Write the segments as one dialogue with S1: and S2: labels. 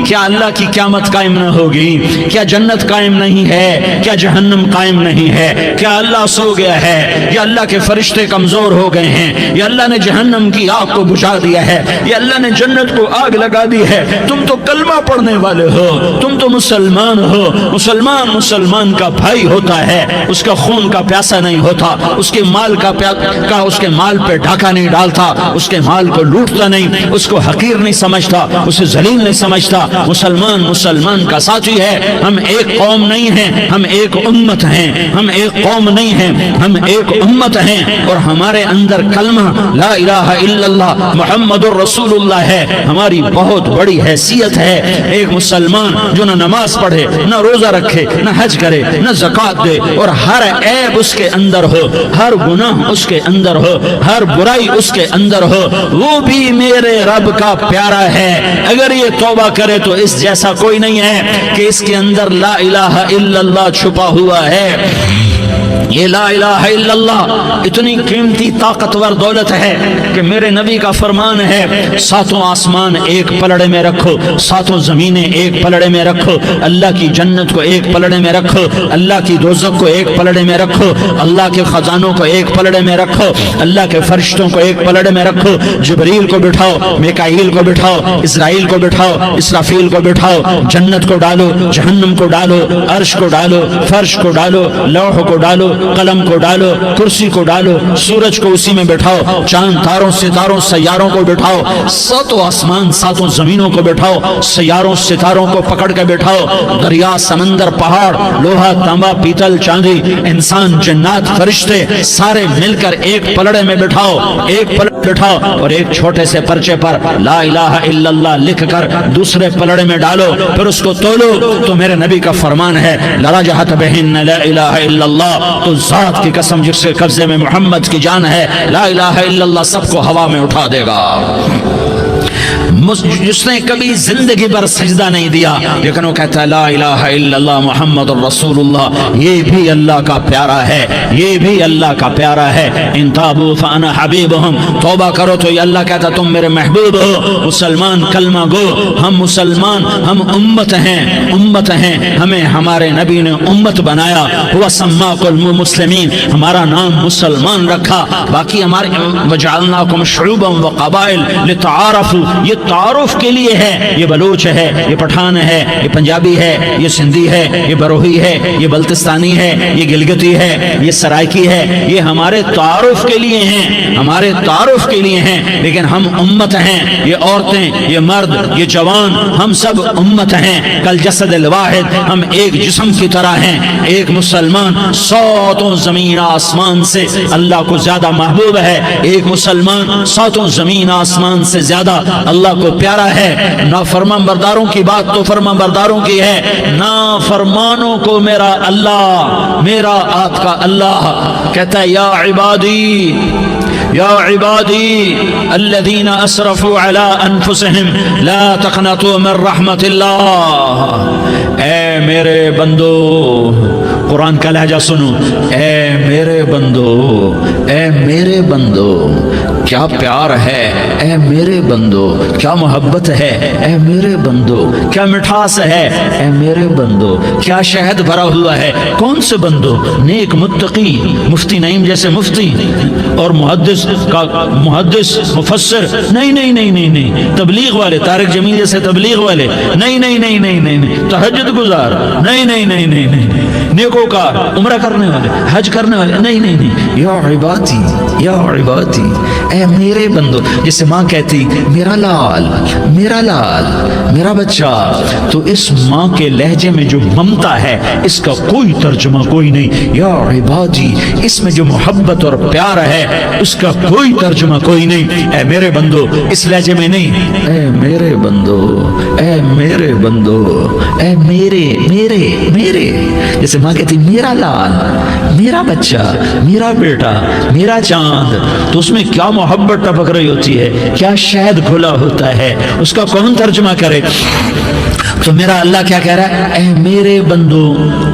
S1: کیا اللہ کی قیامت قائم نہ ہوگی؟ کیا جنت قائم نہیں ہے؟ کیا جہنم قائم نہیں ہے؟ کیا اللہ سو گیا ہے؟ یا اللہ کے فرشتے کمزور ہو گئے ہیں؟ یا اللہ نے جہنم کی آگ کو بجھا دیا ہے؟ یا اللہ نے جنت کو آگ لگا دی ہے؟ تم تو کلمہ پڑھنے والے ہو، تم تو مسلمان ہو۔ مسلمان کا بھائی ہوتا ہے، اس کا خون کا پیاسہ نہیں ہوتا، اس کے مال اس کے مال پہ ڈھاکہ نہیں ڈالتا، اس کے مال کو لوٹتا نہیں، اس کو حقیر نہیں سمجھتا، اسے ذلیل نہیں سمجھتا۔ مسلمان کا ساتھی ہے۔ ہم ایک قوم نہیں ہیں، ہم ایک امت ہیں۔ ہم ایک قوم نہیں ہیں، ہم ایک امت ہیں، اور ہمارے اندر کلمہ لا الہ الا اللہ محمد الرسول اللہ ہے۔ ہماری بہت بڑی حیثیت ہے۔ ایک مسلمان جو نہ نماز پڑھے، نہ روزہ رکھے، نہ حج کرے، نہ زکوٰۃ دے، اور ہر عیب اس کے اندر ہو، ہر گناہ اس کے اندر ہو، ہر برائی اس کے اندر ہو، وہ بھی میرے رب کا پیارا ہے۔ اگر یہ توبہ کرے تو اس جیسا کوئی نہیں ہے کہ اس کے اندر لا الہ الا اللہ چھپا ہوا ہے۔ یہ لا الہ الا اللہ اتنی قیمتی طاقتور دولت ہے کہ میرے نبی کا فرمان ہے، ساتوں آسمان ایک پلڑے میں رکھو، ساتوں زمینیں ایک پلڑے میں رکھو، اللہ کی جنت کو ایک پلڑے میں رکھو، اللہ کی دوزخ کو ایک پلڑے میں رکھو، اللہ کے خزانوں کو ایک پلڑے میں رکھو، اللہ کے فرشتوں کو ایک پلڑے میں رکھو، جبریل کو بٹھاؤ، میکائیل کو بٹھاؤ، اسرائیل کو بٹھاؤ، اسرافیل کو بٹھاؤ، جنت کو ڈالو، جہنم کو ڈالو، عرش کو ڈالو، فرش کو ڈالو، لوح کو ڈالو، قلم کو ڈالو، کرسی کو ڈالو، سورج کو اسی میں بٹھاؤ، چاند تاروں ستاروں سیاروں کو بٹھاؤ، ساتوں آسمان ساتوں زمینوں کو بٹھاؤ، سیاروں ستاروں کو پکڑ کے بٹھاؤ، دریا سمندر پہاڑ لوہا تانبا پیتل چاندی انسان جنات فرشتے سارے مل کر ایک پلڑے میں بٹھاؤ، ایک پلڑے بٹھاؤ، اور ایک چھوٹے سے پرچے پر لا الہ الا اللہ لکھ کر دوسرے پلڑے میں ڈالو، پھر اس کو تولو تو میرے نبی کا فرمان ہے لرجحت بہن لا الہ الا اللہ، تو ذات کی قسم جس کے قبضے میں محمد کی جان ہے، لا الہ الا اللہ سب کو ہوا میں اٹھا دے گا۔ جس نے کبھی زندگی پر سجدہ نہیں دیا لیکن وہ کہتا ہے لا الہ الا اللہ محمد الرسول اللہ، یہ بھی اللہ کا پیارا ہے، یہ بھی اللہ کا پیارا ہے۔ ان تابوا فانا حبیبہم، توبہ کرو تو یہ اللہ کہتا تم میرے محبوب ہو۔ مسلمان کلمہ گو، ہم مسلمان، ہم امت ہیں، امت ہیں، ہمیں ہمارے نبی نے امت بنایا، ہوا سماکم المسلمین، ہمارا نام مسلمان رکھا، باقی ہمارے وجعلناکم شعوبا وقبائل لتعارفوا، یہ تعارف کے لیے ہے، یہ بلوچ ہے، یہ پٹھان ہے، یہ پنجابی ہے، یہ سندھی ہے، یہ بروہی ہے، یہ بلتستانی ہے، یہ گلگتی ہے، یہ سرائکی ہے، یہ ہمارے تعارف کے لیے ہیں، ہمارے تعارف کے لیے ہیں، لیکن ہم امت ہیں، یہ عورتیں، یہ مرد، یہ جوان، ہم سب امت ہیں، کل جسد الواحد، ہم ایک جسم کی طرح ہیں۔ ایک مسلمان ساتوں زمین آسمان سے اللہ کو زیادہ محبوب ہے، ایک مسلمان ساتوں زمین آسمان سے زیادہ اللہ کو پیارا ہے۔ نافرمان برداروں کی بات تو فرمان برداروں کی ہے، نافرمانوں کو میرا اللہ، میرا آپ کا اللہ کہتا ہے یا عبادی یا عبادی الذین اسرفوا علی انفسہم لا تقنطوا من رحمت اللہ، اے میرے بندو، قرآن کا لہجہ سنو، اے میرے بندو، اے میرے بندو، کیا پیار ہے، اے میرے بندو، کیا محبت ہے، اے میرے بندو، کیا مٹھاس ہے، اے میرے بندو، کیا شہد بھرا ہوا ہے۔ کون سے بندو؟ نیک متقی، مفتی نعیم جیسے مفتی اور محدث کا محدث مفسر، نہیں نہیں نہیں نہیں نہیں، تبلیغ والے طارق جمیل جیسے تبلیغ والے، نہیں نہیں نہیں نہیں نہیں، تہجد گزار، نہیں نہیں نہیں نہیں نہیں، نیکوکار، عمرہ کرنے والے، حج کرنے والے، نہیں نہیں نہیں، یا عبادی یا عبادی، اے میرے بندو، جسے ماں کہتی میرا لال، میرا لال، میرا بچہ، تو اس ماں کے لہجے میں جو ممتا ہے اس کا کوئی ترجمہ کوئی نہیں۔ یا عبادی، اس میں جو محبت اور پیار ہے اس کا کوئی ترجمہ کوئی نہیں۔ اے میرے بندو، اس لہجے میں نہیں، اے میرے بندو، اے میرے بندو، اے میرے میرے میرے، جیسے ماں کہتی میرا لال، میرا بچہ، میرا بیٹا، میرا چاند، تو اس میں کیا محبت ٹپک رہی ہوتی ہے، کیا شہد کھلا ہوتا ہے، اس کا کون ترجمہ کرے؟ تو میرا اللہ کیا کہہ رہا ہے؟ اے میرے بندو،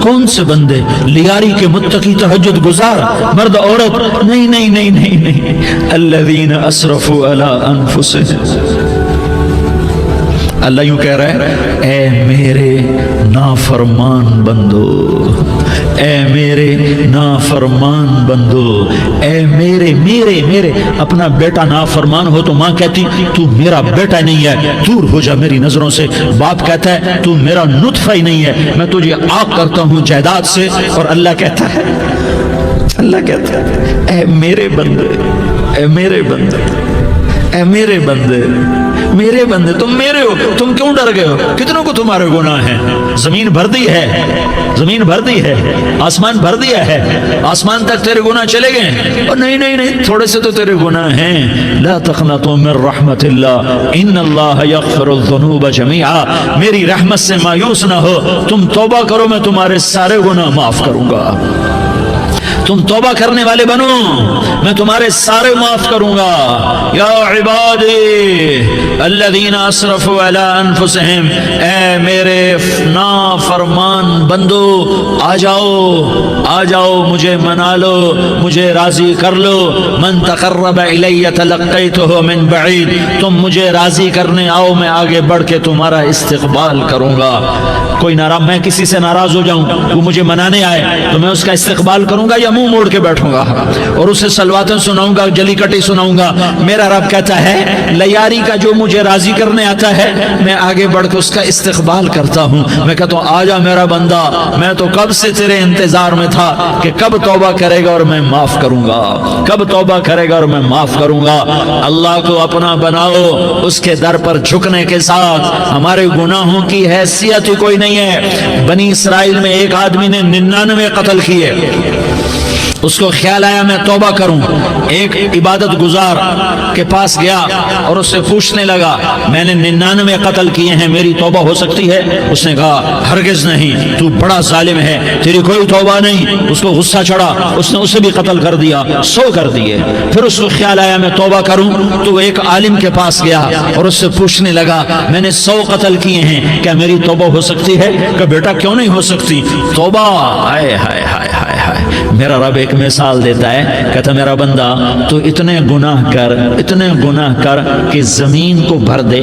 S1: کون سے بندے؟ لیاری کے متقی، تہجد گزار، مرد عورت، نہیں نہیں نہیں نہیں نہیں، الذین اسرفوا علی انفسہم، اللہ یوں کہہ رہا ہے اے میرے نافرمان بندو، اے میرے نافرمان بندو، اے میرے میرے میرے اپنا بیٹا نافرمان ہو تو ماں کہتی تو میرا بیٹا نہیں ہے، دور ہو جا میری نظروں سے۔ باپ کہتا ہے تو میرا نطفہ ہی نہیں ہے، میں تجھے عاق کرتا ہوں جائیداد سے۔ اور اللہ کہتا ہے اے میرے بندے، اے میرے بندے، اے میرے بندے، میرے بندے تم میرے ہو، تم کیوں ڈر گئے ہو؟ کتنوں کو تمہارے گناہ ہیں؟ زمین بھر دی ہے، زمین بھر دی ہے، آسمان بھر دیا ہے، آسمان تک تیرے گناہ چلے گئے؟ اور نہیں نہیں نہیں، تھوڑے سے تو تیرے گناہ ہیں۔ لا تقنطوا من رحمت اللہ ان اللہ یغفر الذنوب جميعا، میری رحمت سے مایوس نہ ہو، تم توبہ کرو میں تمہارے سارے گناہ معاف کروں گا۔ تم توبہ کرنے والے بنو، میں تمہارے سارے معاف کروں گا۔ یا عبادی الذین اسرفوا علی انفسہم، اے میرے نافرمان بندو آ جاؤ مجھے منا لو، مجھے راضی کر لو۔ من تقرب الی تلقیتہ من بعید، تم مجھے راضی کرنے آؤ، میں آگے بڑھ کے تمہارا استقبال کروں گا۔ کوئی ناراض، میں کسی سے ناراض ہو جاؤں، وہ مجھے منانے آئے تو میں اس کا استقبال کروں گا یا منہ موڑ کے بیٹھوں گا اور اسے سلواتیں سناؤں گا، جلی کٹی سناؤں گا؟ میرا رب کہتا ہے لیاری کا جو مجھے راضی کرنے آتا ہے میں آگے بڑھ کے اس کا استقبال کرتا ہوں۔ میں کہتا ہوں آ جا میرا بندہ، میں تو کب سے تیرے انتظار میں تھا کہ کب توبہ کرے گا اور میں معاف کروں گا، کب توبہ کرے گا اور میں معاف کروں گا۔ اللہ کو اپنا بناؤ، اس کے در پر جھکنے کے ساتھ۔ ہمارے گناہوں کی حیثیت ہی کوئی نہیں ہے۔ بنی اسرائیل میں ایک آدمی نے 99 قتل کیے، اس کو خیال آیا میں توبہ کروں، ایک عبادت گزار کے پاس گیا اور اس سے پوچھنے لگا میں نے 99 قتل کیے ہیں، میری توبہ ہو سکتی ہے؟ اس نے کہا ہرگز نہیں، تو بڑا ظالم ہے، تیری کوئی توبہ نہیں۔ اس کو غصہ چڑھا، اس نے اسے بھی قتل کر دیا، 100 کر دیے۔ پھر اس کو خیال آیا میں توبہ کروں تو وہ ایک عالم کے پاس گیا اور اس سے پوچھنے لگا میں نے 100 قتل کیے ہیں، کیا میری توبہ ہو سکتی ہے؟ کہ بیٹا کیوں نہیں ہو سکتی توبہ؟ ہائے ہائے ہائے ہائے ہائے۔ میرا رب ایک مثال دیتا ہے، کہتا میرا بندہ تو اتنے گناہ کر کہ زمین کو بھر دے،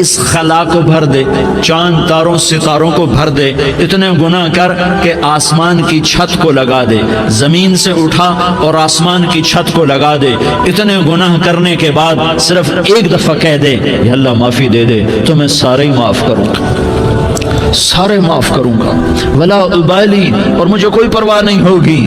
S1: اس خلا کو بھر دے، چاند تاروں ستاروں کو بھر دے، اتنے گناہ کر کہ آسمان کی چھت کو لگا دے، زمین سے اٹھا اور آسمان کی چھت کو لگا دے۔ اتنے گناہ کرنے کے بعد صرف ایک دفعہ کہہ دے یا اللہ معافی دے دے تو میں سارے ہی معاف کروں گا، سارے معاف کروں گا، ولا ابالی، اور مجھے کوئی پرواہ نہیں ہوگی۔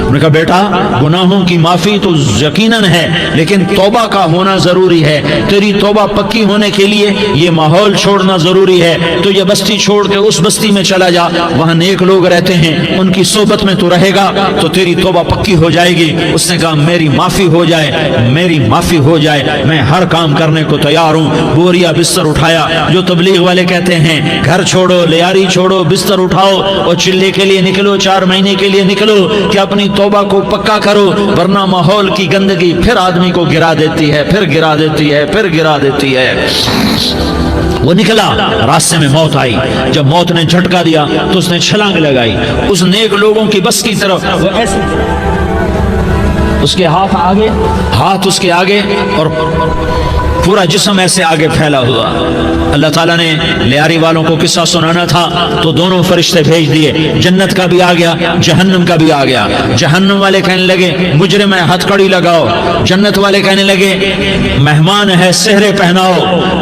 S1: انہوں نے کہا بیٹا گناہوں کی معافی تو یقیناً ہے لیکن توبہ کا ہونا ضروری ہے، تیری توبہ پکی ہونے کے لیے یہ ماحول چھوڑنا ضروری ہے۔ تو یہ بستی چھوڑ کے اس بستی میں چلا جا، وہاں نیک لوگ رہتے ہیں، ان کی صحبت میں تو رہے گا تو تیری توبہ پکی ہو جائے گی۔ اس نے کہا میری معافی ہو جائے، میری معافی ہو جائے، میں ہر کام کرنے کو تیار ہوں۔ بوریا بستر اٹھایا، جو تبلیغ والے کہتے ہیں گھر چھوڑو، لیاری چھوڑو، بستر اٹھاؤ اور چلے کے لیے نکلو، 4 مہینے کے لیے نکلو کہ اپنی توبہ کو پکا کرو، ورنہ ماحول کی گندگی پھر آدمی کو گرا دیتی ہے، پھر گرا دیتی ہے، پھر گرا دیتی ہے۔ وہ نکلا، راستے میں موت آئی، جب موت نے جھٹکا دیا تو اس نے چھلانگ لگائی اس نیک لوگوں کی بس کی طرف، وہ ایسے اس کے ہاتھ اس کے آگے اور پورا جسم ایسے آگے پھیلا ہوا۔ اللہ تعالیٰ نے لیاری والوں کو قصہ سنانا تھا تو دونوں فرشتے بھیج دیے، جنت کا بھی آ گیا، جہنم کا بھی آ گیا۔ جہنم والے کہنے لگے مجرم ہے ہتھ کڑی لگاؤ، جنت والے کہنے لگے مہمان ہے سہرے پہناؤ،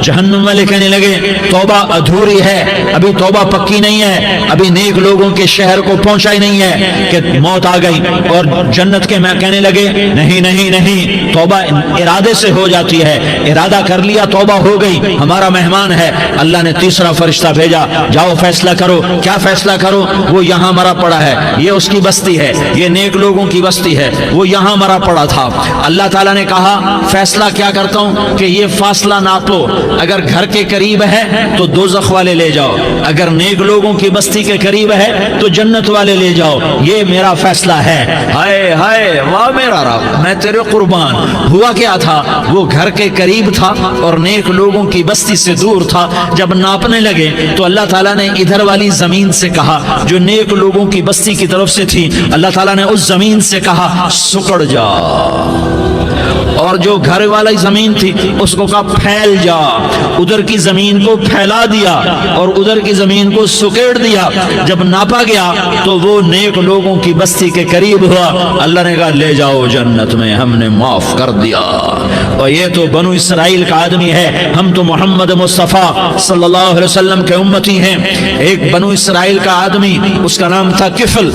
S1: جہنم والے کہنے لگے توبہ ادھوری ہے، ابھی توبہ پکی نہیں ہے، ابھی نیک لوگوں کے شہر کو پہنچا ہی نہیں ہے کہ موت آ گئی۔ اور جنت کے میں کہنے لگے نہیں نہیں نہیں، توبہ ارادے سے ہو جاتی ہے، ارادہ کر لیا توبہ ہو گئی، ہمارا مہمان ہے۔ اللہ نے تیسرا فرشتہ بھیجا، جاؤ فیصلہ کرو۔ کیا فیصلہ کرو؟ وہ یہاں مرا پڑا ہے، یہ اس کی بستی ہے، یہ نیک لوگوں کی بستی ہے، وہ یہاں مرا پڑا تھا۔ اللہ تعالیٰ نے کہا فیصلہ کیا کرتا ہوں کہ یہ فاصلہ ناپو، اگر گھر کے قریب ہے تو دوزخ والے لے جاؤ، اگر نیک لوگوں کی بستی کے قریب ہے تو جنت والے لے جاؤ، یہ میرا فیصلہ ہے۔ ہائے ہائے واہ میرا رب، میں تیرے قربان۔ ہوا کیا تھا؟ وہ گھر کے قریب تھا اور نیک لوگوں کی بستی سے دور تھا۔ جب ناپنے لگے تو اللہ تعالیٰ نے ادھر والی زمین سے کہا جو نیک لوگوں کی بستی کی طرف سے تھی، اللہ تعالیٰ نے اس زمین سے کہا سکڑ جا، اور جو گھر والی زمین تھی اس کو کہا پھیل جا، ادھر کی زمین کو پھیلا دیا اور ادھر کی زمین کو سکیڑ دیا۔ جب ناپا گیا تو وہ نیک لوگوں کی بستی کے قریب ہوا، اللہ نے کہا لے جاؤ جنت میں، ہم نے معاف کر دیا۔ اور یہ تو بنو اسرائیل کا آدمی ہے، ہم تو محمد مصطفیٰ صلی اللہ علیہ وسلم کے امتی ہیں۔ ایک بنو اسرائیل کا آدمی، اس کا نام تھا کفل،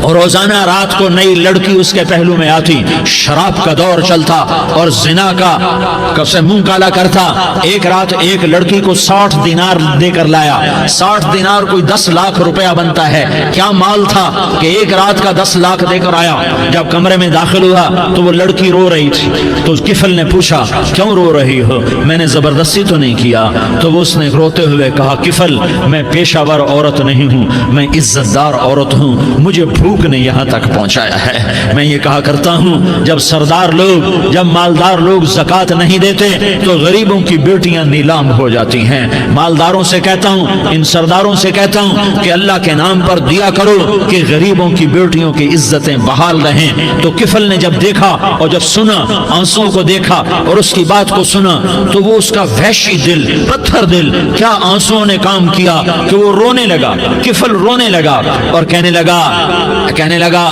S1: اور روزانہ رات کو نئی لڑکی اس کے پہلو میں آتی، شراب کا دور چلتا اور زنا کا سے منہ کالا کرتا۔ ایک رات ایک لڑکی کو 60 دینار دے کر لایا۔ 60 دینار کوئی 10 لاکھ روپیہ بنتا ہے۔ کیا مال تھا کہ ایک رات کا 10 لاکھ دے کر آیا۔ جب کمرے میں داخل ہوا تو وہ لڑکی رو رہی تھی، تو کفل نے پوچھا کیوں رو رہی ہو؟ میں نے زبردستی تو نہیں کیا۔ تو وہ اس نے روتے ہوئے کہا کفل میں پیشہ ور عورت نہیں ہوں، میں عزت دار عورت ہوں، مجھے بھوک نے یہاں تک پہنچایا ہے۔ میں یہ کہا کرتا ہوں جب سردار لوگ، جب مالدار لوگ زکوٰۃ نہیں دیتے تو غریبوں کی بیٹیاں نیلام ہو جاتی ہیں۔ مالداروں سے کہتا ہوں، ان سرداروں سے کہتا ہوں کہ اللہ کے نام پر دیا کرو کہ غریبوں کی بیٹیوں کی عزتیں بحال رہیں۔ تو کفل نے جب دیکھا اور جب سنا، آنسوں کو دیکھا اور اس کی بات کو سنا، تو وہ اس کا وحشی دل، پتھر دل، کیا آنسوں نے کام کیا کہ وہ رونے لگا۔ کفل رونے لگا اور کہنے لگا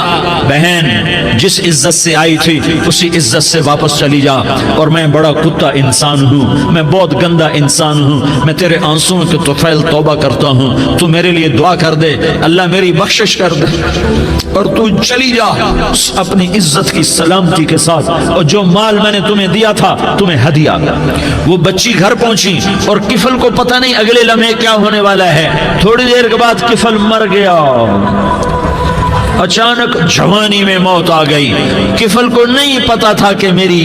S1: بہن جس عزت سے آئی تھی اسی عزت سے واپس چلی جا، اور میں بڑا کتا انسان ہوں، میں بہت گندا انسان ہوں، میں تیرے آنسوں کے طفیل توبہ کرتا ہوں، تو میرے لیے دعا کر دے، اللہ میری بخشش کر دے اور تو چلی جا اپنی عزت کی سلامتی کے ساتھ، اور جو مال میں نے تمہیں دیا تھا تمہیں ہدیہ۔ وہ بچی گھر پہنچی اور کفل کو پتہ نہیں اگلے لمحے کیا ہونے والا ہے۔ تھوڑی دیر کے بعد کفل مر گیا، اچانک جوانی میں موت آ گئی۔ کفل کو نہیں پتا تھا کہ میری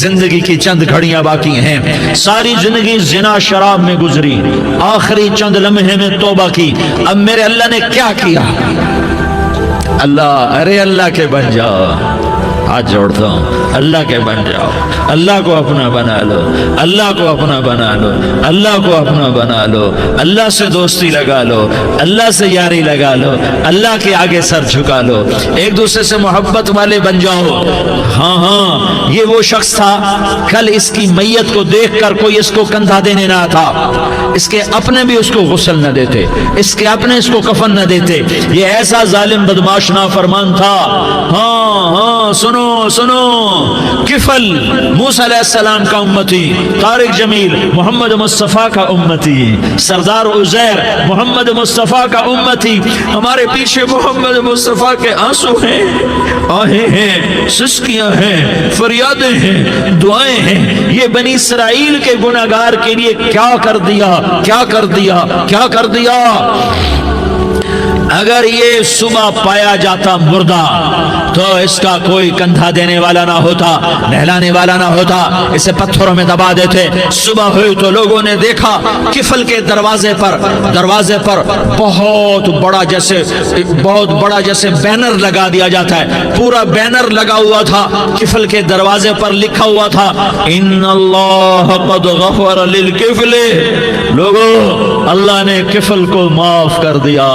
S1: زندگی کی چند گھڑیاں باقی ہیں، ساری زندگی زنا شراب میں گزری، آخری چند لمحے میں توبہ کی، اب میرے اللہ نے کیا کیا؟ اللہ کے بن جاؤ، ہاتھ جوڑتا ہوں، اللہ کے بن جاؤ، اللہ کو اپنا بنا لو، اللہ کو اپنا بنا لو، اللہ کو اپنا بنا لو، اللہ سے دوستی لگا لو، اللہ سے یاری لگا لو، اللہ کے آگے سر جھکا لو، ایک دوسرے سے محبت والے بن جاؤ۔ ہاں یہ وہ شخص تھا، کل اس کی میت کو دیکھ کر کوئی اس کو کندھا دینے نہ تھا، اس کے اپنے بھی اس کو غسل نہ دیتے، اس کے اپنے اس کو کفن نہ دیتے، یہ ایسا ظالم بدماش نافرمان تھا۔ ہاں سنو کفل موسیٰ علیہ السلام کا امتی، طارق جمیل محمد مصطفیٰ کا امتی، سردار عزیر محمد مصطفیٰ کا امتی، ہمارے پیچھے محمد مصطفیٰ کے آنسو ہیں، آہیں ہیں، سسکیاں ہیں، فریادیں ہیں، دعائیں ہیں۔ یہ بنی اسرائیل کے گناہگار کے لیے کیا کر دیا، کیا کر دیا، کیا کر دیا۔ اگر یہ صبح پایا جاتا مردہ تو اس کا کوئی کندھا دینے والا نہ ہوتا، نہلانے والا نہ ہوتا، اسے پتھروں میں دبا دیتے۔ صبح ہوئی تو لوگوں نے دیکھا کفل کے دروازے پر بہت بڑا جیسے بینر لگا دیا جاتا ہے، پورا بینر لگا ہوا تھا، کفل کے دروازے پر لکھا ہوا تھا ان اللہ قد غفر للکفل، لوگو اللہ نے کفل کو معاف کر دیا۔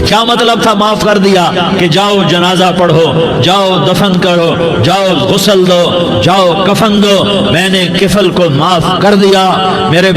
S1: کیا مطلب تھا معاف کر دیا؟ کہ جاؤ جنازہ پڑھو، جاؤ دفن کرو، جاؤ غسل دو، جاؤ کفن دو، میں نے کفل کو معاف کر دیا۔ میرے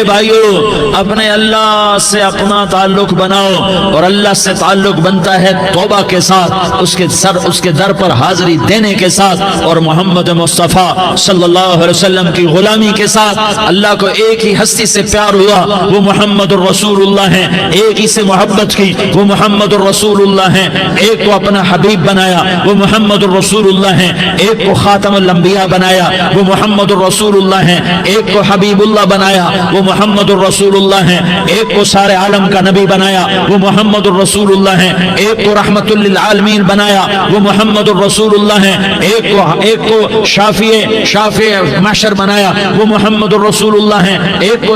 S1: بھائیو اپنے اللہ سے اپنا تعلق بناؤ، اور اللہ سے تعلق بنتا ہے توبہ کے ساتھ، اس کے در پر حاضری دینے کے ساتھ، اور محمد مصطفیٰ صلی اللہ علیہ وسلم کی غلامی کے ساتھ۔ اللہ کو ایک ہی ہستی سے پیار ہوا، وہ محمد الرسول اللہ ہیں، ایک ہی سے محبت کی، وہ محمد الرسول اللہ ہیں، ایک کو اپنا حبیب بنایا، وہ محمد الرسول اللہ ہیں، ایک کو خاتم الانبیاء بنایا، وہ محمد الرسول اللہ ہیں، ایک کو حبیب اللہ بنایا، وہ محمد الرسول اللہ ہیں، ایک کو سارے عالم کا نبی بنایا، وہ محمد الرسول اللہ ہیں، ایک کو رحمت للعالمین بنایا، وہ محمد الرسول اللہ ہیں، ایک کو شافع محشر بنایا، وہ محمد الرسول اللہ ہیں، ایک کو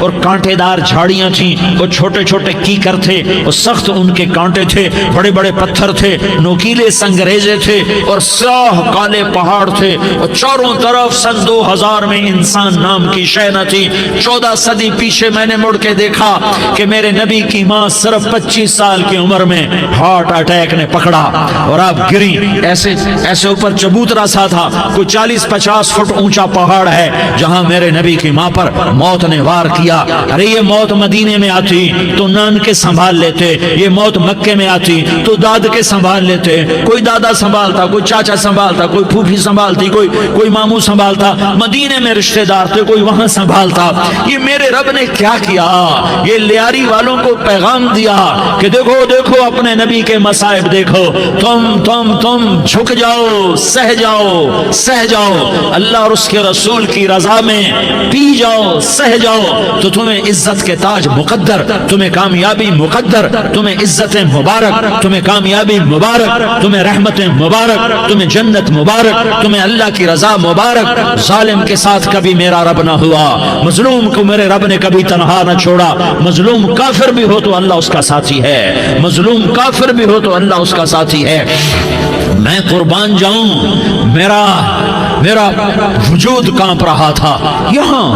S1: اور کانٹے دار جھاڑیاں تھیں، وہ چھوٹے چھوٹے کیکر تھے، وہ سخت ان کے کانٹے تھے، بڑے بڑے پتھر تھے، نوکیلے سنگریزے تھے اور سیاہ کالے پہاڑ تھے، اور چاروں طرف سن 2000 میں انسان نام کی شے نہ تھی۔ 14 صدی پیچھے میں نے مڑ کے دیکھا کہ میرے نبی کی ماں صرف 25 سال کی عمر میں ہارٹ اٹیک نے پکڑا اور آپ گری، ایسے ایسے اوپر چبوترا سا تھا، کوئی 40-50 فٹ اونچا پہاڑ ہے جہاں میرے نبی کی ماں پر موت نے وار کیا۔ ارے یہ موت مدینے میں آتی تو نان کے سنبھال لیتے، یہ موت مکے میں آتی تو داد کے سنبھال لیتے، کوئی دادا سنبھالتا، کوئی چاچا سنبھالتا، کوئی پھوپھی سنبھالتی، کوئی ماموں سنبھالتا، مدینے میں رشتہ دار تھے کوئی وہاں سنبھالتا۔ یہ میرے رب نے کیا کیا؟ یہ لیاری والوں کو پیغام دیا کہ دیکھو دیکھو اپنے نبی کے مصائب دیکھو، تم جھک جاؤ، سہ جاؤ اللہ اور اس کے رسول کی رضا میں، پی جاؤ، سہ جاؤ تو تمہیں عزت کے تاج مقدر، تمہیں کامیابی مقدر، تمہیں عزت مبارک، تمہیں کامیابی مبارک، تمہیں رحمت مبارک، تمہیں جنت مبارک، تمہیں اللہ کی رضا مبارک۔ ظالم کے ساتھ کبھی میرا رب نہ ہوا، مظلوم کو میرے رب نے کبھی تنہا نہ چھوڑا۔ مظلوم کافر بھی ہو تو اللہ اس کا ساتھی ہے، مظلوم کافر بھی ہو تو اللہ اس کا ساتھی ہے۔ میں قربان جاؤں، میرا وجود کانپ رہا تھا۔ یہاں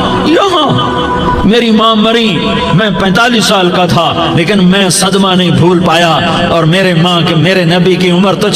S1: میری ماں مری، میں 45 سال کا تھا، لیکن میں صدمہ نہیں بھول پایا، اور میرے نبی کی عمر تو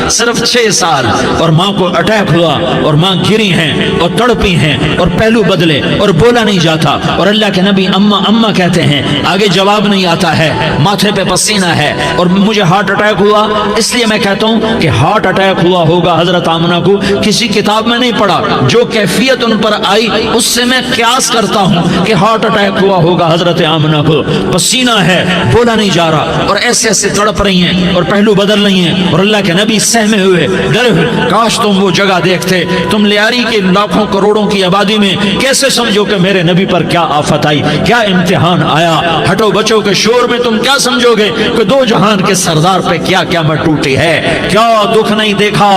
S1: صرف 6 سال، اور ماں کو اٹیک ہوا اور ماں گری ہیں اور تڑپی ہیں اور پہلو بدلے اور بولا نہیں جاتا، اور اللہ کے نبی اماں اماں کہتے ہیں، آگے جواب نہیں آتا ہے، ماتھے پہ پسینہ ہے، اور مجھے ہارٹ اٹیک ہوا۔ اس لیے میں کہتا ہوں کہ ہارٹ اٹیک ہوا ہوگا حضرت آمنہ کو، کسی کتاب میں نہیں پڑھا، جو کیفیت ان پر آئی اس سے میں قیاس کرتا ہوں کہ ہارٹ اٹیک ہوا ہوگا حضرت آمنہ کو، پسینہ ہے، بولا نہیں جا رہا، اور ایسے ایسے تڑپ رہی ہیں اور پہلو بدل رہی ہیں، اور اللہ کے نبی سہمے ہوئے ڈرے ہوئے۔ کاش تم وہ جگہ دیکھتے، تم لیاری کے لاکھوں کروڑوں کی آبادی میں کیسے سمجھو کہ میرے نبی پر کیا آفت آئی، کیا امتحان آیا۔ ہٹو بچوں کے شور میں تم کیا سمجھو گے کہ 2 جہان کے سردار پہ کیا قیامت ٹوٹی ہے، کیا دکھ نہیں دیکھا،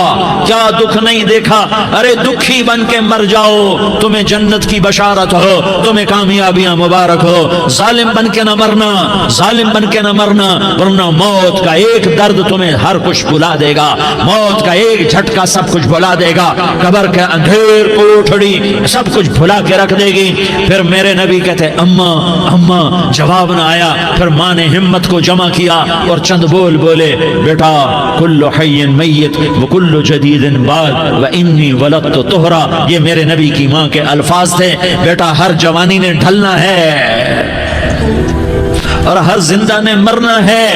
S1: کیا دکھ نہیں دیکھا۔ ارے دکھی بن کے مر جاؤ، تمہیں جنت کی بشارت ہو، تمہیں کامیابیاں مبارک ہو۔ ظالم بن کے نہ مرنا، ظالم بن کے نہ مرنا، ورنہ موت کا ایک درد تمہیں ہر کچھ بھلا دے گا، موت کا ایک جھٹکا سب کچھ بھلا دے گا، قبر کے اندھیر کوٹھڑی سب کچھ بھلا کے رکھ دے گی۔ پھر میرے نبی کہتے اماں، جواب نہ آیا۔ پھر ماں نے ہمت کو جمع کیا اور چند بول بولے، بیٹا کل حی میت وکل جدید باد وانی ولدت طہرا۔ یہ میرے نبی کی ماں کے الفاظ تھے، بیٹا ہر جوانی نے ڈھلنا ہے اور ہر زندہ نے مرنا ہے۔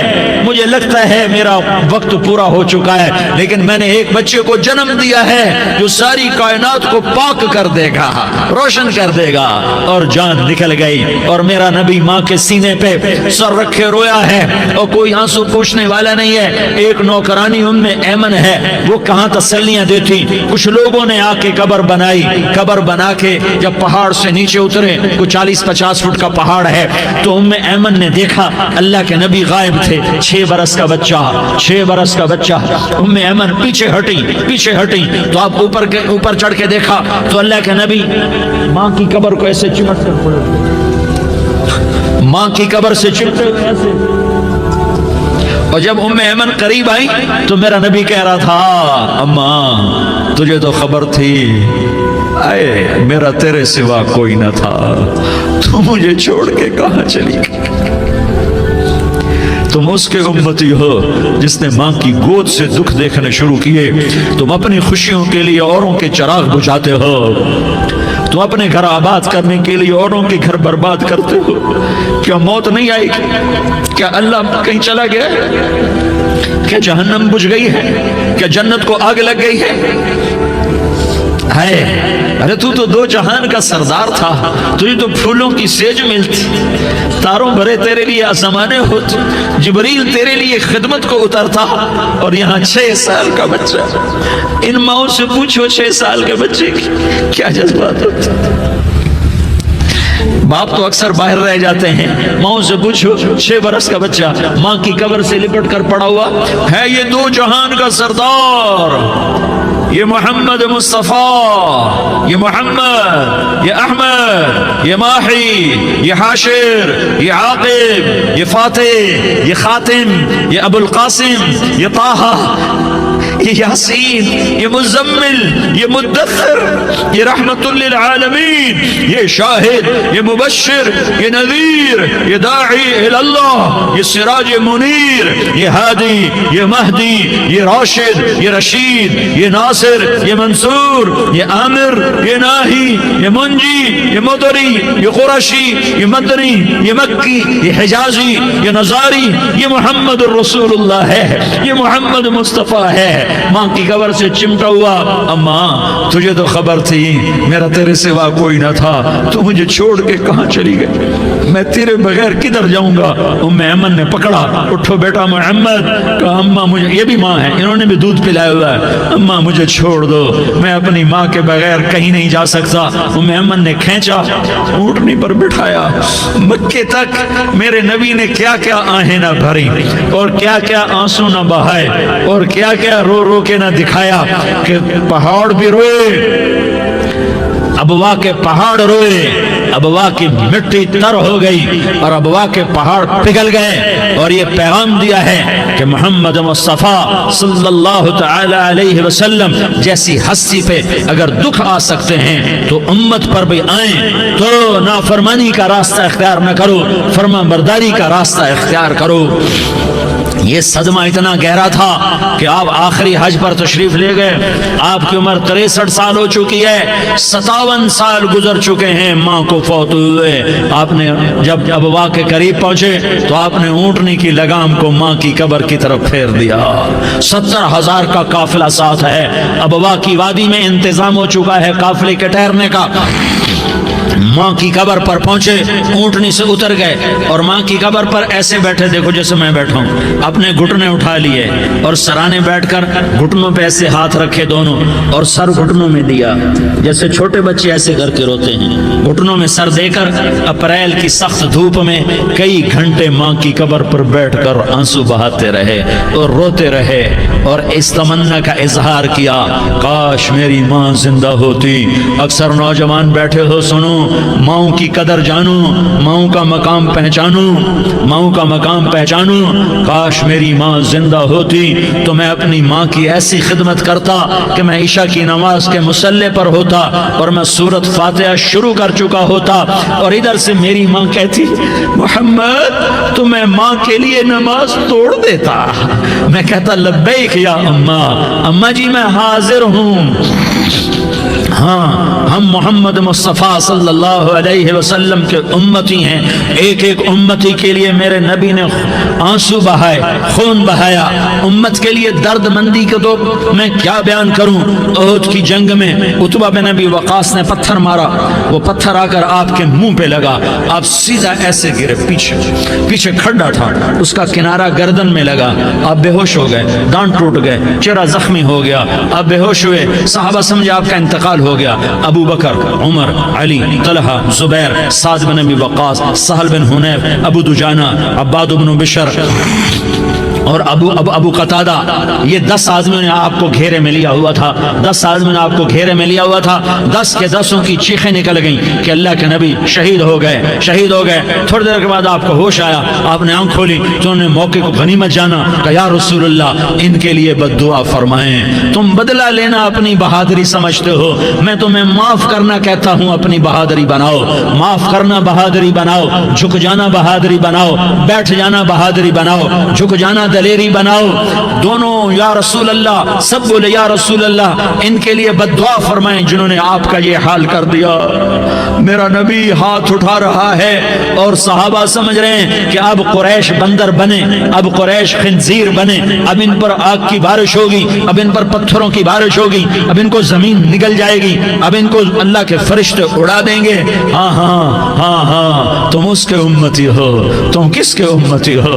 S1: مجھے لگتا ہے میرا وقت پورا ہو چکا ہے، لیکن میں نے ایک بچے کو جنم دیا ہے جو ساری کائنات کو پاک کر دے گا، روشن کر دے گا۔ اور جان نکل گئی، اور میرا نبی ماں کے سینے پہ سر رکھے رویا ہے، اور کوئی آنسو پوچھنے والا نہیں ہے۔ ایک نوکرانی ام ایمن ہے، وہ کہاں تسلیاں دیتی۔ کچھ لوگوں نے آ کے قبر بنائی، قبر بنا کے جب پہاڑ سے نیچے اترے، کوئی 40-50 فٹ کا پہاڑ ہے، تو ام ایمن نے دیکھا اللہ کے نبی غائب تھے، 6 برس کا بچہ۔ ام ایمن پیچھے ہٹی تو آپ اوپر چڑھ کے دیکھا تو اللہ کے نبی ماں کی قبر کو ایسے چمٹ کر پڑے، ماں کی قبر سے چمٹے ہوئے ایسے۔ اور جب ام ایمن قریب آئی تو میرا نبی کہہ رہا تھا، اماں تجھے تو خبر تھی، اے میرا تیرے سوا کوئی نہ تھا، تو مجھے چھوڑ کے کہاں چلی گئی؟ تم اس کے امتی ہو جس نے ماں کی گود سے دکھ دیکھنے شروع کیے۔ تم اپنی خوشیوں کے لیے اوروں کے چراغ بجھاتے ہو، تم اپنے گھر آباد کرنے کے لیے اوروں کے گھر برباد کرتے ہو۔ کیا موت نہیں آئے گی؟ کیا اللہ کہیں چلا گیا؟ کیا جہنم بجھ گئی ہے؟ کیا جنت کو آگ لگ گئی ہے؟ ارے تو 2 جہان کا سردار تھا، تجھے تو پھولوں کی سیج ملتی، تاروں بھرے تیرے لیے آسمانے ہوتے، جبریل تیرے لیے خدمت کو اترتا، اور یہاں 6 سال کا بچہ۔ ان ماؤں سے پوچھو 6 سال کے بچے کی کیا جذبات ہوتے۔ باپ تو اکثر باہر رہ جاتے ہیں، ماں سے پوچھو 6 برس کا بچہ ماں کی قبر سے لپٹ کر پڑا ہوا ہے، یہ 2 جہان کا سردار، یہ محمد مصطفیٰ، یہ محمد، یہ احمد، یہ ماحی، یہ حاشر، یہ عاقب، یہ فاتح، یہ خاتم، یہ ابو القاسم، یہ طٰہٰ، یہ یاسین، یہ مزمل، یہ مدثر، یہ رحمت للعالمین، یہ شاہد، یہ مبشر، یہ نذیر، یہ داعی اللہ، یہ سراج منیر، یہ ہادی، یہ مہدی، یہ راشد، یہ رشید، یہ ناصر، یہ منصور، یہ عامر، یہ ناہی، یہ منجی، یہ مدری، یہ قرشی، یہ مدنی، یہ مکی، یہ حجازی، یہ نظاری، یہ محمد الرسول اللہ ہے، یہ محمد مصطفیٰ ہے۔ ماں کی قبر سے چمٹا ہوا، اماں تجھے تو خبر تھی میرا تیرے سوا کوئی نہ تھا، تو مجھے چھوڑ کے کہاں چلی گئی، میں تیرے بغیر کدھر جاؤں گا۔ ام ایمن نے پکڑا، اٹھو بیٹا محمد، کہا اماں مجھے، یہ بھی ماں ہے، انہوں نے بھی دودھ پلایا ہوا ہے، اماں مجھے چھوڑ دو، میں اپنی ماں کے بغیر کہیں نہیں جا سکتا۔ ام ایمن نے کھینچا، اونٹنی پر بٹھایا، مکے تک میرے نبی نے کیا کیا آہیں نہ بھری اور کیا کیا آنسو نہ بہائے اور کیا کیا رو رو کے نہ دکھایا کہ پہاڑ بھی روئے، ابوا کے پہاڑ روئے، ابوا کی مٹی تر ہو گئی اور ابوا کے پہاڑ پگھل گئے، اور یہ پیغام دیا ہے کہ محمد مصطفیٰ صلی اللہ تعالی علیہ وسلم جیسی ہستی پہ اگر دکھ آ سکتے ہیں تو امت پر بھی آئیں، تو نافرمانی کا راستہ اختیار نہ کرو، فرما برداری کا راستہ اختیار کرو۔ یہ صدمہ اتنا گہرا تھا کہ آپ آخری حج پر تشریف لے گئے، آپ کی عمر 63 سال ہو چکی ہے، 57 سال گزر چکے ہیں ماں کو فوت ہوئے۔ آپ نے جب ابوا کے قریب پہنچے تو آپ نے اونٹنی کی لگام کو ماں کی قبر کی طرف پھیر دیا، 70,000 کا قافلہ ساتھ ہے، ابوا کی وادی میں انتظام ہو چکا ہے قافلے کے ٹھہرنے کا۔ ماں کی قبر پر پہنچے، اونٹنی سے اتر گئے اور ماں کی قبر پر ایسے بیٹھے، دیکھو جیسے میں بیٹھا ہوں، اپنے گھٹنے اٹھا لیے اور سرانے بیٹھ کر گھٹنوں پہ ایسے ہاتھ رکھے دونوں اور سر گھٹنوں میں دیا، جیسے چھوٹے بچے ایسے کر کے روتے ہیں، گھٹنوں میں سر دے کر اپریل کی سخت دھوپ میں کئی گھنٹے ماں کی قبر پر بیٹھ کر آنسو بہاتے رہے اور روتے رہے اور اس تمنا کا اظہار کیا، کاش میری ماں زندہ ہوتی۔ اکثر نوجوان بیٹھے ہو، سنو، ماؤں کی قدر جانو، ماؤں کا مقام پہچانو، ماؤں کا مقام پہچانو۔ کاش میری ماں زندہ ہوتی تو میں اپنی ماں کی ایسی خدمت کرتا کہ میں عشاء کی نماز کے مصلی پر ہوتا اور میں سورۃ فاتحہ شروع کر چکا ہوتا اور ادھر سے میری ماں کہتی محمد تو میں ماں کے لیے نماز توڑ دیتا، میں کہتا لبیک یا اماں، اماں جی میں حاضر ہوں۔ ہاں، ہم محمد مصطفیٰ صلی اللہ علیہ وسلم کے امتی ہیں، ایک ایک امتی کے لیے میرے نبی نے آنسو بہائے، خون بہایا، امت کے لیے درد مندی کو تو میں کیا بیان کروں۔ احد کی جنگ میں عتبہ بن ابی وقاص نے پتھر مارا، وہ پتھر آ کر آپ کے منہ پہ لگا، آپ سیدھا ایسے گرے، پیچھے کھڈا تھا، اس کا کنارہ گردن میں لگا، آپ بے ہوش ہو گئے، دانت ٹوٹ گئے، چہرہ زخمی ہو گیا، آپ بے ہوش ہوئے، صحابہ سمجھے آپ کا انتقال ہو گیا۔ ابو بکر، عمر، علی، طلحہ، زبیر، سعد بن ابی وقاص، سہل بن حنیف، ابو دجانہ، عباد بن بشر اور ابو قتادہ، یہ 10 آدمیوں نے آپ کو گھیرے میں لیا ہوا تھا، 10 آدمیوں نے آپ کو گھیرے میں لیا ہوا تھا، 10 کے 10 کی چیخیں نکل گئیں کہ اللہ کے نبی شہید ہو گئے، شہید ہو گئے۔ تھوڑی دیر کے بعد آپ کو ہوش آیا، آپ نے آنکھ کھولی تو انہوں نے موقع کو غنیمت جانا کہ یا رسول اللہ ان کے لیے بد دعا فرمائیں، تم بدلہ لینا اپنی بہادری سمجھتے ہو، میں تمہیں معاف کرنا کہتا ہوں اپنی بہادری بناؤ، معاف کرنا بہادری بناؤ، جھک جانا بہادری بناؤ، بیٹھ جانا بہادری بناؤ، جھک جانا دلیری بناؤ۔ دونوں یا رسول اللہ، سب بولے یا رسول اللہ ان کے لیے بد دعا فرمائیں جنہوں نے آپ کا یہ حال کر دیا۔ میرا نبی ہاتھ اٹھا رہا ہے اور صحابہ سمجھ رہے ہیں کہ اب قریش بندر بنے، اب قریش خنزیر بنے، اب ان پر آگ کی بارش ہوگی، اب ان پر پتھروں کی بارش ہوگی، اب ان کو زمین نگل جائے گی، اب ان کو اللہ کے فرشتے اڑا دیں گے۔ ہاں ہاں ہاں ہاں، تم اس کے امتی ہو، تم کس کے امتی ہو؟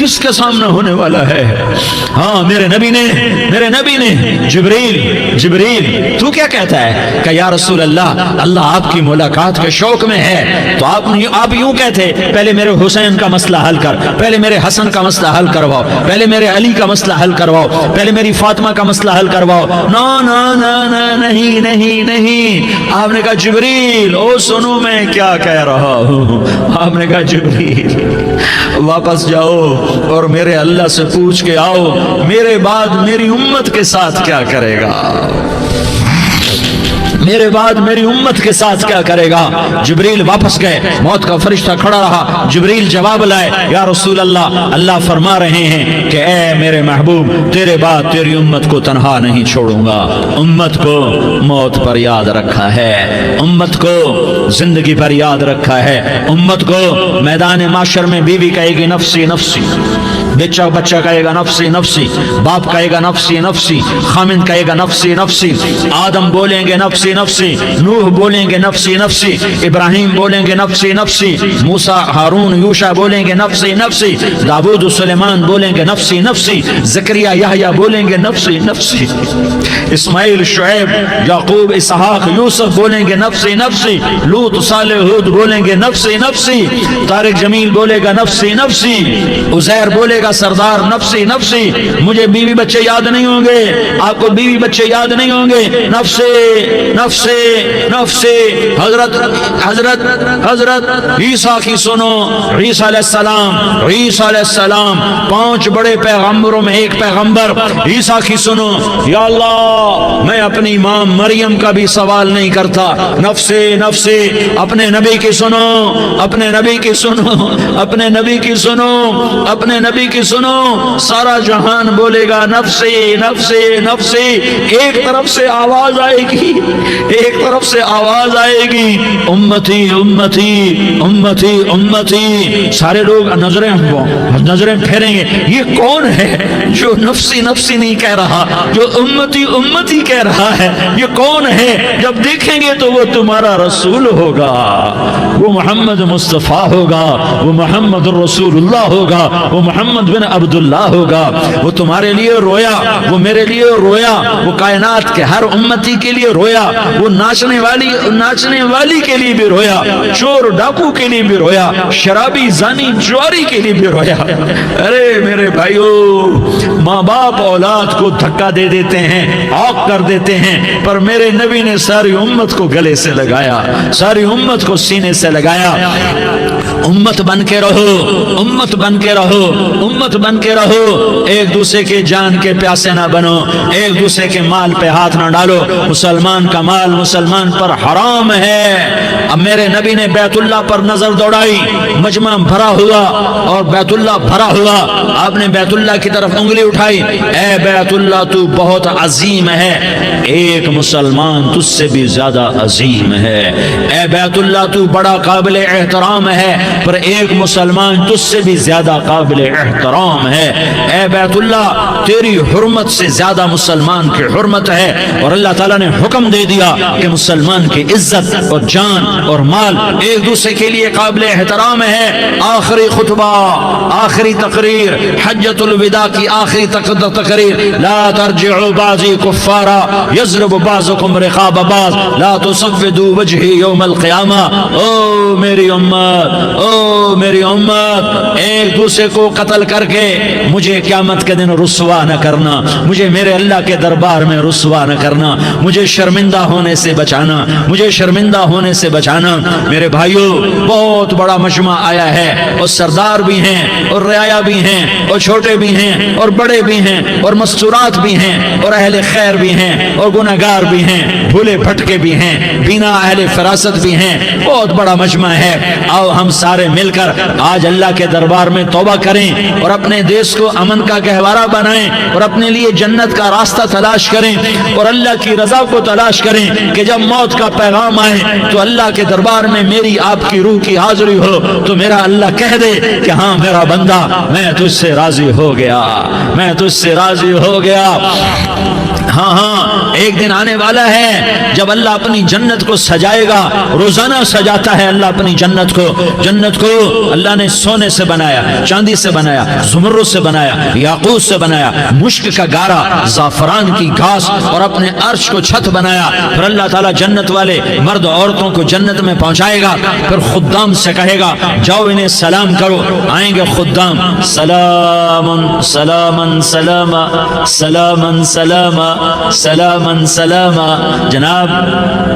S1: کس کے سامنے ہونے والا ہے؟ ہاں میرے نبی نے جبریل تو کیا کہتا ہے کہ یا رسول اللہ آپ کی ملاقات کے شوق میں ہے، تو آپ یوں کہتے پہلے میرے حسین کا مسئلہ حل کر، پہلے میرے حسن کا مسئلہ حل کرواؤ، پہلے میرے علی کا مسئلہ حل کرواؤ، پہلے میری فاطمہ کا مسئلہ حل کرواؤ۔ نہیں، آپ نے کہا جبریل او سنو میں کیا کہہ رہا ہوں۔ آپ نے کہا جبریل واپس جاؤ اور میرے اللہ سے پوچھ کے آؤ میرے بعد میری امت کے ساتھ کیا کرے گا، میرے بعد میری امت کے ساتھ کیا کرے گا۔ جبریل واپس گئے، موت کا فرشتہ کھڑا رہا، جبریل جواب لائے، یا رسول اللہ فرما رہے ہیں کہ اے میرے محبوب تیرے بعد تیری امت کو تنہا نہیں چھوڑوں گا۔ امت کو موت پر یاد رکھا ہے، امت کو زندگی پر یاد رکھا ہے، امت کو میدان معاشر میں بیوی کہے گی نفسی نفسی، بچہ کہے گا نفسی نفسی، باپ کہے گا نفسی نفسی، خامن کہے گا نفسی نفسی، آدم بولیں گے نفسی نفسی، نوح بولیں گے نفسی نفسی، ابراہیم بولیں گے نفسی نفسی، موسیٰ ہارون یوشع بولیں گے نفسی نفسی، داؤد سلیمان بولیں گے نفسی نفسی، زکریا یحییٰ بولیں گے نفسی نفسی، اسماعیل شعیب یعقوب اسحاق یوسف بولیں گے نفسی نفسی، لوط صالح ہود بولیں گے نفسی نفسی، طارق جمیل بولے گا نفسی نفسی، عزیر بولے گا سردار نفسی نفسی، مجھے بیوی بچے یاد نہیں ہوں گے، آپ کو بیوی بچے یاد نہیں ہوں گے، نفسی حضرت عیسیٰ کی سنو، عیسیٰ علیہ السلام 5 بڑے پیغمبروں میں ایک پیغمبر عیسیٰ کی سنو، یا اللہ میں اپنی ماں مریم کا بھی سوال نہیں کرتا، نفسی اپنے نبی کی سنو، اپنے نبی کی سنو، سارا جہان بولے گا نفسی، ایک طرف سے آواز آئے گی امتی، سارے لوگ نظریں پھیریں گے، یہ کون ہے جو نفسی نہیں کہہ رہا، جو امتی کہہ رہا ہے، یہ کون ہے؟ جب دیکھیں گے تو وہ تمہارا رسول ہوگا، وہ محمد مصطفیٰ ہوگا، وہ محمد رسول اللہ ہوگا، وہ محمد بن عبداللہ ہوگا، وہ تمہارے لیے رویا، وہ میرے لیے رویا، وہ کائنات کے ہر امتی کے لیے رویا، وہ ناچنے والی کے لیے بھی رویا، چور ڈاکو کے لیے بھی رویا، شرابی زانی جواری کے لیے بھی رویا۔ ارے میرے بھائیو، ماں باپ اولاد کو دھکا دے دیتے ہیں، عوق کر دیتے ہیں، پر میرے نبی نے ساری امت کو گلے سے لگایا، ساری امت کو سینے سے لگایا۔ امت بن کے رہو، ایک دوسرے کے جان کے پیاسے نہ بنو، ایک دوسرے کے مال پہ ہاتھ نہ ڈالو، مسلمان کا مال مسلمان پر حرام ہے۔ اب میرے نبی نے بیت اللہ پر نظر دوڑائی، مجمع بھرا ہوا اور بیت اللہ بھرا ہوا، آپ نے بیت اللہ کی طرف انگلی اٹھائی، اے بیت اللہ تو بہت عظیم ہے، ایک مسلمان تجھ سے بھی زیادہ عظیم ہے، اے بیت اللہ تو بڑا قابل احترام ہے، پر ایک مسلمان تجھ سے بھی زیادہ قابل احترام ہے، اے بیت اللہ تیری حرمت سے زیادہ مسلمان کی حرمت ہے، اور اللہ تعالیٰ نے حکم دے دیا کہ مسلمان کی عزت اور جان اور مال ایک دوسرے کے لیے قابل احترام ہے۔ آخری خطبہ، آخری تقریر، حجۃ الوداع کی آخری تقریر، لا ترجعوا بعضی کفارا یضرب بعضکم رقاب بعض لا تصفدوا وجہی یوم القیامہ۔ او میری امت، ایک دوسرے کو قتل کر کے مجھے قیامت کے دن رسوا نہ کرنا، مجھے میرے اللہ کے دربار میں رسوا نہ کرنا، مجھے شرمندہ ہونے سے بچانا، میرے بھائیوں بہت بڑا مجمع آیا ہے، اور سردار بھی ہیں اور رعایا بھی ہیں اور چھوٹے بھی ہیں اور بڑے بھی ہیں اور مستورات بھی ہیں اور اہل خیر بھی ہیں اور گناہگار بھی ہیں، بھولے بھٹکے بھی ہیں، بینا اہل فراست بھی ہیں، بہت بڑا مجمع ہے۔ آؤ ہم سارے مل کر آج اللہ کے دربار میں توبہ کریں اور اپنے دیش کو امن کا گہوارہ بنائیں اور اپنے لیے جنت کا راستہ تلاش کریں اور اللہ کی رضا کو تلاش کریں کہ جب موت کا پیغام آئے تو اللہ کے دربار میں میری آپ کی روح کی حاضری ہو تو میرا اللہ کہہ دے کہ ہاں میرا بندہ میں تجھ سے راضی ہو گیا، ہاں ہاں ایک دن آنے والا ہے جب اللہ اپنی جنت کو سجائے گا. روزانہ سجاتا ہے اللہ اپنی جنت کو. جنت کو اللہ نے سونے سے بنایا, چاندی سے بنایا, زمرد سے بنایا, یاقوت سے بنایا, مشک کا گارا, زعفران کی گھاس اور اپنے عرش کو چھت بنایا. پھر اللہ تعالیٰ جنت والے مرد عورتوں کو جنت میں پہنچائے گا. پھر خدام سے کہے گا جاؤ انہیں سلام کرو. آئیں گے خدام, سلامن سلامن سلاما سلامن سلاما سلامن سلاما. جناب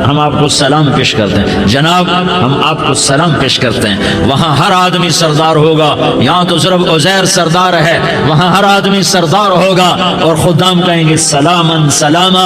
S1: ہم آپ کو سلام پیش کرتے ہیں, جناب ہم آپ کو سلام پیش کرتے ہیں. وہاں ہر آدمی سردار ہوگا. یہاں تو صرف عزیر سردار ہے, وہاں ہر آدمی سردار ہوگا. اور خدام کہیں گے سلامن سلاما,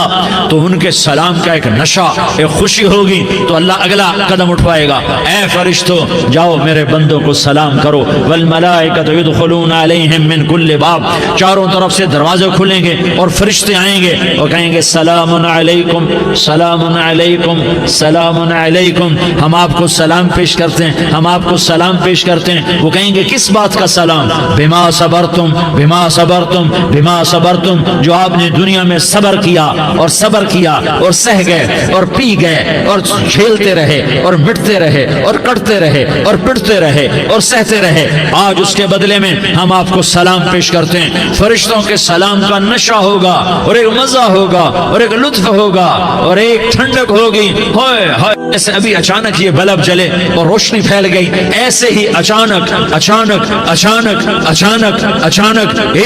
S1: تو ان کے سلام کا ایک نشہ, ایک خوشی ہوگی. تو اللہ اگلا قدم اٹھوائے گا, اے فرشتوں جاؤ میرے بندوں کو سلام کرو. والملائکۃ یدخلون علیہم من کل باب, چاروں طرف سے دروازے کھلیں گے اور فرشتے آئیں گے اور کہیں گے سلام علیکم سلام علیکم سلام علیکم. ہم آپ کو سلام پیش کرتے ہیں, ہم آپ کو سلام پیش کرتے ہیں. وہ کہیں گے کس بات کا سلام؟ بما صبرتم بما صبرتم بما صبرتم, جو آپ نے دنیا میں صبر کیا اور صبر کیا اور سہ گئے اور پی گئے اور جھیلتے رہے اور مٹتے رہے اور کٹتے رہے اور پٹتے رہے اور سہتے رہے. آج اس کے بدلے میں ہم آپ کو سلام پیش کرتے ہیں. فرشتوں کے سلام کا نشہ ہوگا اور ایک مزہ ہوگا اور ایک لطف ہوگا اور ایک ٹھنڈک ہوگی. ہوئے ہوئے ایسے ابھی اچانک یہ بلب جلے اور روشنی پھیل گئی, ایسے ہی اچانک اچانک اچانک اچانک اچانک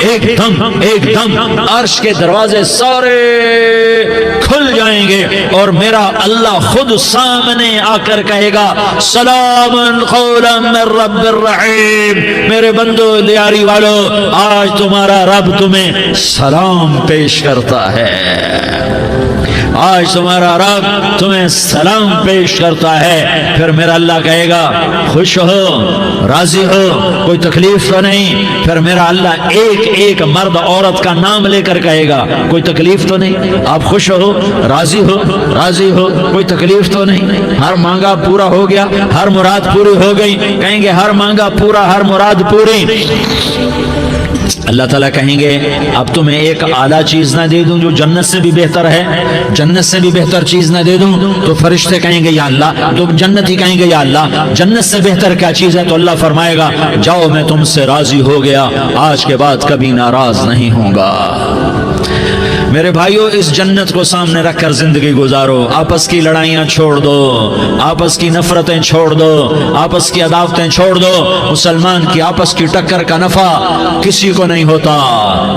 S1: ایک دم عرش کے دروازے سارے کھل جائیں گے اور میرا اللہ خود سامنے آ کر کہے گا سلام قولا من رب الرحیم. میرے بندو لیاری والو, آج تمہارا رب تمہیں سلام پیش کرتا ہے. آج تمہارا رب تمہیں سلام پیش کرتا ہے. پھر میرا اللہ کہے گا خوش ہو, راضی ہو, کوئی تکلیف تو نہیں. پھر میرا اللہ ایک ایک مرد عورت کا نام لے کر کہے گا کوئی تکلیف تو نہیں, آپ خوش ہو, راضی ہو, راضی ہو, کوئی تکلیف تو نہیں. ہر مانگا پورا ہو گیا, ہر مراد پوری ہو گئی. کہیں گے ہر مانگا پورا, ہر مراد پوری. اللہ تعالیٰ کہیں گے اب تمہیں ایک اعلیٰ چیز نہ دے دوں جو جنت سے بھی بہتر ہے, جنت سے بھی بہتر چیز نہ دے دوں؟ تو فرشتے کہیں گے یا اللہ, تو جنتی کہیں گے یا اللہ جنت سے بہتر کیا چیز ہے؟ تو اللہ فرمائے گا جاؤ میں تم سے راضی ہو گیا, آج کے بعد کبھی ناراض نہیں ہوں گا. میرے بھائیوں, اس جنت کو سامنے رکھ کر زندگی گزارو. آپس کی لڑائیاں چھوڑ دو, آپس کی نفرتیں چھوڑ دو, آپس کی عداوتیں چھوڑ دو. مسلمان کی آپس کی ٹکر کا نفع کسی کو نہیں ہوتا,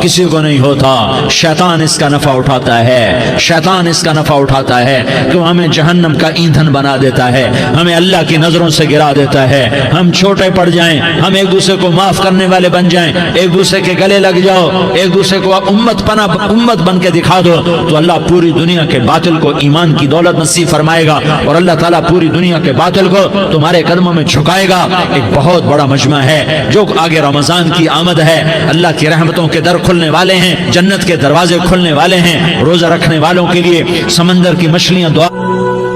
S1: کسی کو نہیں ہوتا. شیطان اس کا نفع اٹھاتا ہے, شیطان اس کا نفع اٹھاتا ہے کہ ہمیں جہنم کا ایندھن بنا دیتا ہے, ہمیں اللہ کی نظروں سے گرا دیتا ہے. ہم چھوٹے پڑ جائیں, ہم ایک دوسرے کو معاف کرنے والے بن جائیں, ایک دوسرے کے گلے لگ جاؤ, ایک دوسرے کو امت بن کے دکھا دو, تو اللہ پوری دنیا کے باطل کو ایمان کی دولت نصیب فرمائے گا اور اللہ تعالیٰ پوری دنیا کے باطل کو تمہارے قدموں میں جھکائے گا. ایک بہت بڑا مجمع ہے جو آگے رمضان کی آمد ہے. اللہ کی رحمتوں کے در کھلنے والے ہیں, جنت کے دروازے کھلنے والے ہیں. روزہ رکھنے والوں کے لیے سمندر کی مچھلیاں دعا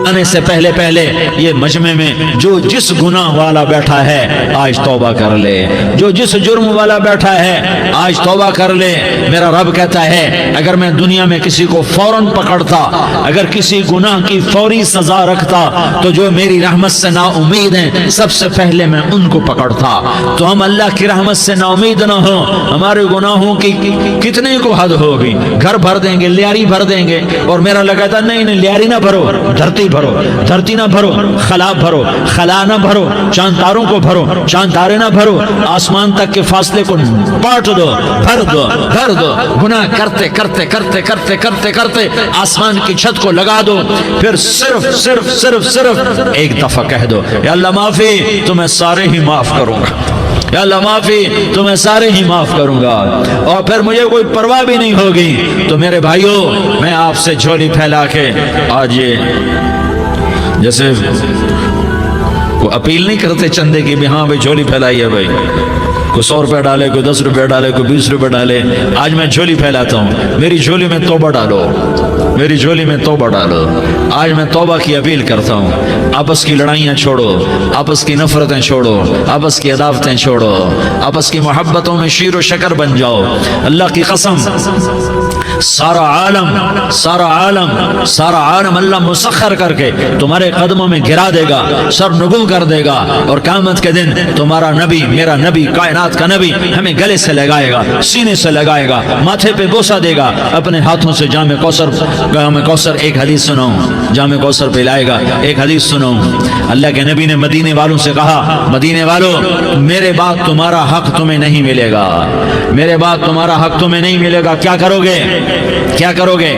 S1: آنے سے پہلے یہ مجمع میں جو جس گناہ والا بیٹھا ہے آج توبہ کر لے, جو جس جرم والا بیٹھا ہے آج توبہ کر لے. میرا رب کہتا ہے اگر میں دنیا میں کسی کو فوراً پکڑتا, اگر کسی گناہ کی فوری سزا رکھتا, تو جو میری رحمت سے نا امید ہیں سب سے پہلے میں ان کو پکڑتا. تو ہم اللہ کی رحمت سے نا امید نہ ہو, ہمارے گناہوں کی کتنے کو حد ہوگی. گھر بھر دیں گے, لیاری بھر دیں گے, اور میرا لگا تھا نہیں لیاری نہ بھرو, دھرتی بھرو, دھرتی نہ بھرو, خلا بھرو, خلا نہ بھرو, چاند تاروں کو بھرو, چاند تارے نہ بھرو, آسمان تک کے فاصلے کو بانٹ دو, بھر دو, بھر دو. گناہ کرتے کرتے کرتے کرتے کرتے کرتے آسمان کی چھت کو لگا دو. پھر صرف صرف صرف صرف ایک دفعہ کہہ دو یا اللہ معافی, تو میں سارے ہی معاف کروں گا. یا اللہ معافی, تو میں سارے ہی معاف کروں گا, اور پھر مجھے کوئی پرواہ بھی نہیں ہوگی. تو میرے بھائیوں, میں آپ سے جھولی پھیلا کے آج یہ جیسے وہ اپیل نہیں کرتے چندے کی بھی ہاں بھائی جھولی پھیلائی ہے بھائی, کوئی 100 روپے ڈالے, کوئی 10 روپے ڈالے, کوئی 20 روپے ڈالے. آج میں جھولی پھیلاتا ہوں, میری جھولی میں توبہ ڈالو, میری جھولی میں توبہ ڈالو. آج میں توبہ کی اپیل کرتا ہوں. آپس کی لڑائیاں چھوڑو, آپس کی نفرتیں چھوڑو, آپس کی عداوتیں چھوڑو, آپس کی محبتوں میں شیر و شکر بن جاؤ. اللہ کی قسم سارا عالم اللہ مسخر کر کے تمہارے قدموں میں گرا دے گا، سر نگوں کر دے گا، اور قیامت کے دن تمہارا نبی، میرا نبی، کائنات کا نبی ہمیں گلے سے لگائے گا، سینے سے لگائے گا، ماتھے پہ بوسہ دے گا، اپنے ہاتھوں سے جام کوثر ایک حدیث سناؤں، جام کوثر پلائے گا۔ ایک حدیث سناؤں، اللہ کے نبی نے مدینے والوں سے کہا، مدینے والوں میرے بعد تمہارا حق تمہیں نہیں ملے گا، میرے بعد تمہارا حق تمہیں نہیں ملے گا، کیا کرو گے؟ کیا کرو گے؟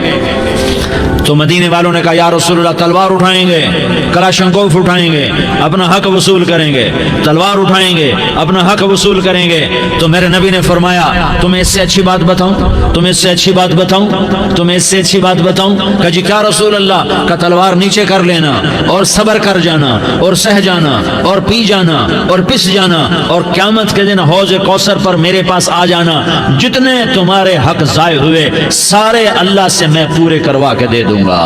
S1: تو مدینے والوں نے کہا یا رسول اللہ تلوار اٹھائیں گے، کلاشنکوف اٹھائیں گے، اپنا حق وصول کریں گے، تلوار اٹھائیں گے، اپنا حق وصول کریں گے۔ تو میرے نبی نے فرمایا تمہیں اس سے اچھی بات بتاؤں، تمہیں اس سے اچھی بات بتاؤں، تمہیں اس سے اچھی بات بتاؤں؟ کہ جی کیا رسول اللہ؟ کا تلوار نیچے کر لینا اور صبر کر جانا اور سہ جانا اور پی جانا اور پس جانا، اور قیامت کے دن حوض کوثر پر میرے پاس آ جانا، جتنے تمہارے حق ضائع ہوئے سارے اللہ سے میں پورے کروا کے دے دوں گا۔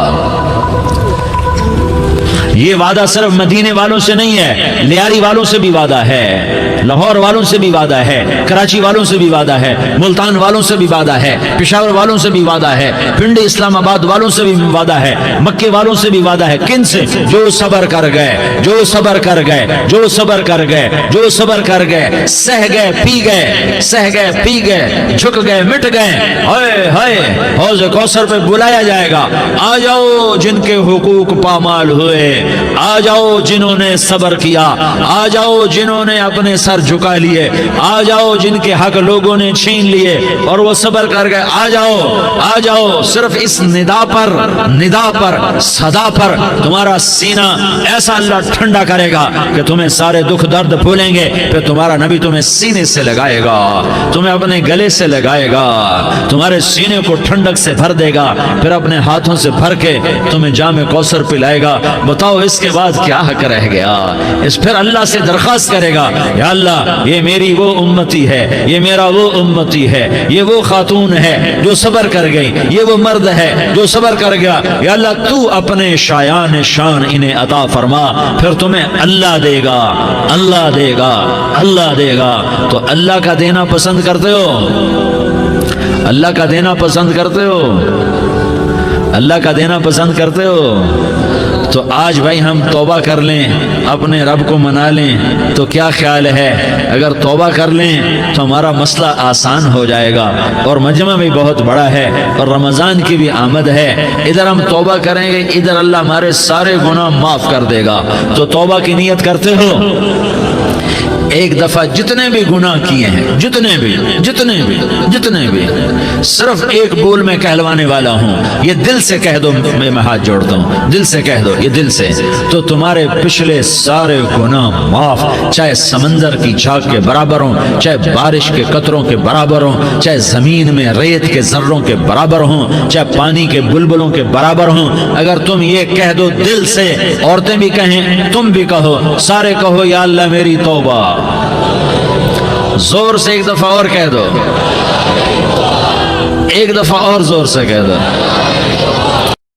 S1: یہ وعدہ صرف مدینے والوں سے نہیں ہے، لیاری والوں سے بھی وعدہ ہے، لاہور والوں سے بھی وعدہ ہے، کراچی والوں سے بھی وعدہ ہے، ملتان والوں سے بھی وعدہ ہے، پشاور والوں سے بھی وعدہ ہے، پنڈی اسلام آباد والوں سے بھی وعدہ ہے، مکے والوں سے بھی وعدہ ہے۔ کن سے؟ جو صبر کر گئے، جو صبر کر گئے، جو صبر کر گئے، جو صبر کر گئے، سہ گئے پی گئے، سہ گئے پی گئے، جھک گئے مٹ گئے، ہائے ہائے حوض کوثر پہ بلایا جائے گا، آ جاؤ جن کے حقوق پامال ہوئے، آ جاؤ جنہوں نے صبر کیا، آ جاؤ جنہوں نے اپنے سر جھکا لیے، آ جاؤ جن کے حق لوگوں نے چھین لیے اور وہ صبر کر گئے، آ جاؤ آ جاؤ۔ صرف اس ندا پر صدا پر تمہارا سینہ ایسا اللہ ٹھنڈا کرے گا کہ تمہیں سارے دکھ درد بھولیں گے، پھر تمہارا نبی تمہیں سینے سے لگائے گا، تمہیں اپنے گلے سے لگائے گا، تمہارے سینے کو ٹھنڈک سے بھر دے گا، پھر اپنے ہاتھوں سے بھر کے تمہیں جام کوثر پلائے گا۔ بتاؤ اس کے بعد کیا حق رہ گیا؟ اس پھر اللہ سے درخواست کرے گا یا اللہ یہ میری وہ امتی ہے، یہ میرا وہ امتی ہے، یہ وہ خاتون ہے جو صبر کر گئی، یہ وہ مرد ہے جو صبر کر گیا، یا اللہ تو اپنے شایان شان انہیں عطا فرما، پھر تمہیں اللہ دے گا، اللہ دے گا، اللہ دے گا۔ تو اللہ کا دینا پسند کرتے ہو؟ اللہ کا دینا پسند کرتے ہو؟ اللہ کا دینا پسند کرتے ہو؟ تو آج بھائی ہم توبہ کر لیں، اپنے رب کو منا لیں، تو کیا خیال ہے اگر توبہ کر لیں تو ہمارا مسئلہ آسان ہو جائے گا، اور مجمع بھی بہت بڑا ہے اور رمضان کی بھی آمد ہے، ادھر ہم توبہ کریں گے، ادھر اللہ ہمارے سارے گناہ معاف کر دے گا۔ تو توبہ کی نیت کرتے ہو؟ ایک دفعہ جتنے بھی گناہ کیے ہیں، جتنے بھی صرف ایک بول میں کہلوانے والا ہوں، یہ دل سے کہہ دو، میں ہاتھ جوڑتا ہوں، دل سے کہہ دو، یہ دل سے، تو تمہارے پچھلے سارے گناہ معاف، چاہے سمندر کی جھاگ کے برابر ہوں، چاہے بارش کے قطروں کے برابر ہوں، چاہے زمین میں ریت کے ذروں کے برابر ہوں، چاہے پانی کے بلبلوں کے برابر ہوں۔ اگر تم یہ کہہ دو دل سے، عورتیں بھی کہیں، تم بھی کہو، سارے کہو یا اللہ میری توبہ، زور سے ایک دفعہ اور کہہ دو، ایک دفعہ اور زور سے کہہ دو۔